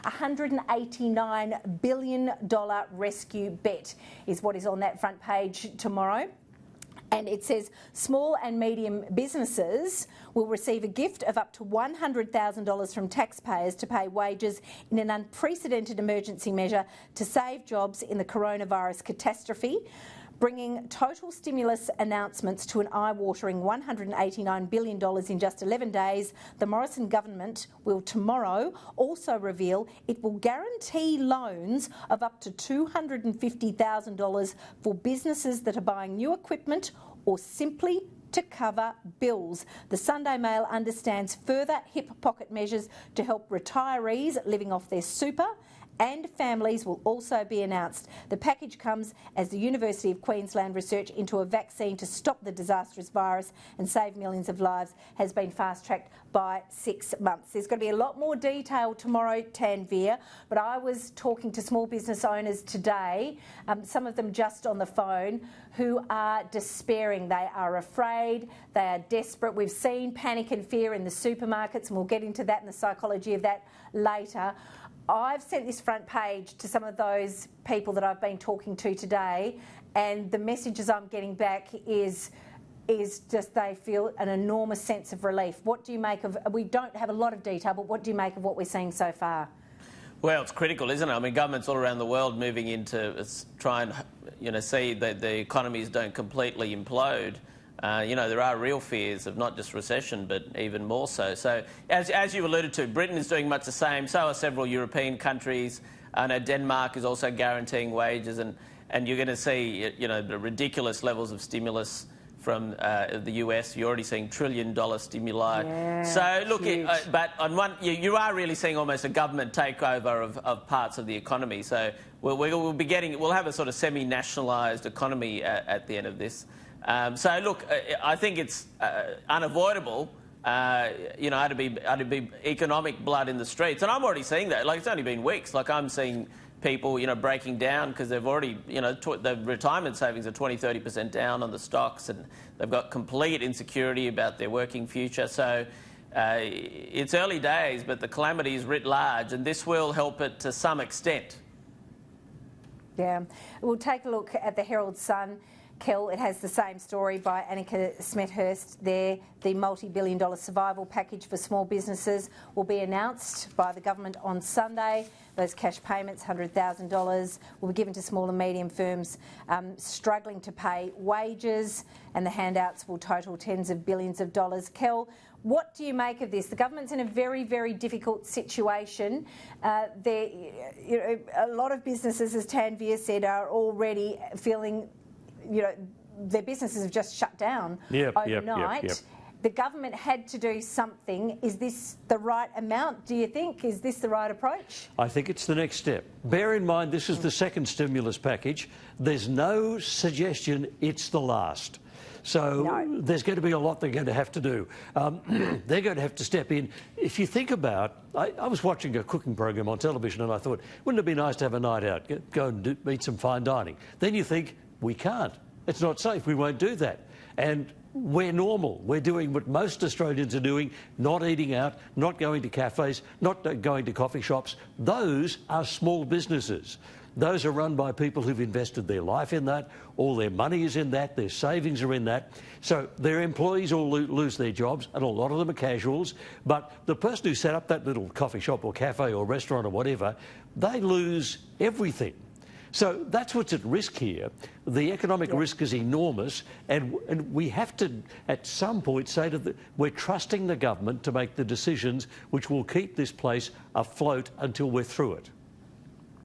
$189 billion rescue bet is what is on that front page tomorrow. And it says small and medium businesses will receive a gift of up to $100,000 from taxpayers to pay wages in an unprecedented emergency measure to save jobs in the coronavirus catastrophe, bringing total stimulus announcements to an eye-watering $189 billion in just 11 days. The Morrison government will tomorrow also reveal it will guarantee loans of up to $250,000 for businesses that are buying new equipment or simply to cover bills. The Sunday Mail understands further hip pocket measures to help retirees living off their super, and families will also be announced. The package comes as the University of Queensland research into a vaccine to stop the disastrous virus and save millions of lives has been fast-tracked by 6 months. There's going to be a lot more detail tomorrow, Tanveer, but I was talking to small business owners today, some of them just on the phone, who are despairing. They are afraid, they are desperate. We've seen panic and fear in the supermarkets, and we'll get into that and the psychology of that later. I've sent this front page to some of those people that I've been talking to today, and the messages I'm getting back is just they feel an enormous sense of relief. What do you make of, we don't have a lot of detail, but what do you make of what we're seeing so far? Well, it's critical, isn't it? I mean, governments all around the world moving into try and, see that the economies don't completely implode. There are real fears of not just recession, but even more so. So, as you alluded to, Britain is doing much the same. So are several European countries. I know Denmark is also guaranteeing wages, and you're going to see, the ridiculous levels of stimulus from the US. You're already seeing $1 trillion stimuli. Yeah, so look, but on one, you are really seeing almost a government takeover of parts of the economy. So we'll have a sort of semi-nationalised economy at the end of this. So look, I think it's unavoidable, to be economic blood in the streets, and I'm already seeing that. Like, it's only been weeks. Like, I'm seeing people, breaking down because they've already, the retirement savings are 20-30% down on the stocks, and they've got complete insecurity about their working future. So it's early days, but the calamity is writ large, and this will help it to some extent. Yeah, we'll take a look at the Herald Sun. Kel, it has the same story by Annika Smethurst there. The multi-billion-dollar survival package for small businesses will be announced by the government on Sunday. Those cash payments, $100,000, will be given to small and medium firms struggling to pay wages, and the handouts will total tens of billions of dollars. Kel, what do you make of this? The government's in a very, very difficult situation. A lot of businesses, as Tanveer said, are already feeling their businesses have just shut down overnight. Yep. The government had to do something. Is this the right amount, do you think? Is this the right approach? I think it's the next step. Bear in mind, this is the second stimulus package. There's no suggestion it's the last. So there's going to be a lot they're going to have to do. They're going to have to step in. If you think about, I was watching a cooking program on television, and I thought, wouldn't it be nice to have a night out, go and eat some fine dining? Then you think, we can't. It's not safe. We won't do that. And we're normal. We're doing what most Australians are doing, not eating out, not going to cafes, not going to coffee shops. Those are small businesses. Those are run by people who've invested their life in that, all their money is in that, their savings are in that. So their employees all lose their jobs, and a lot of them are casuals. But the person who set up that little coffee shop or cafe or restaurant or whatever, they lose everything. So that's what's at risk here. The economic risk is enormous, and we have to, at some point, say we're trusting the government to make the decisions which will keep this place afloat until we're through it.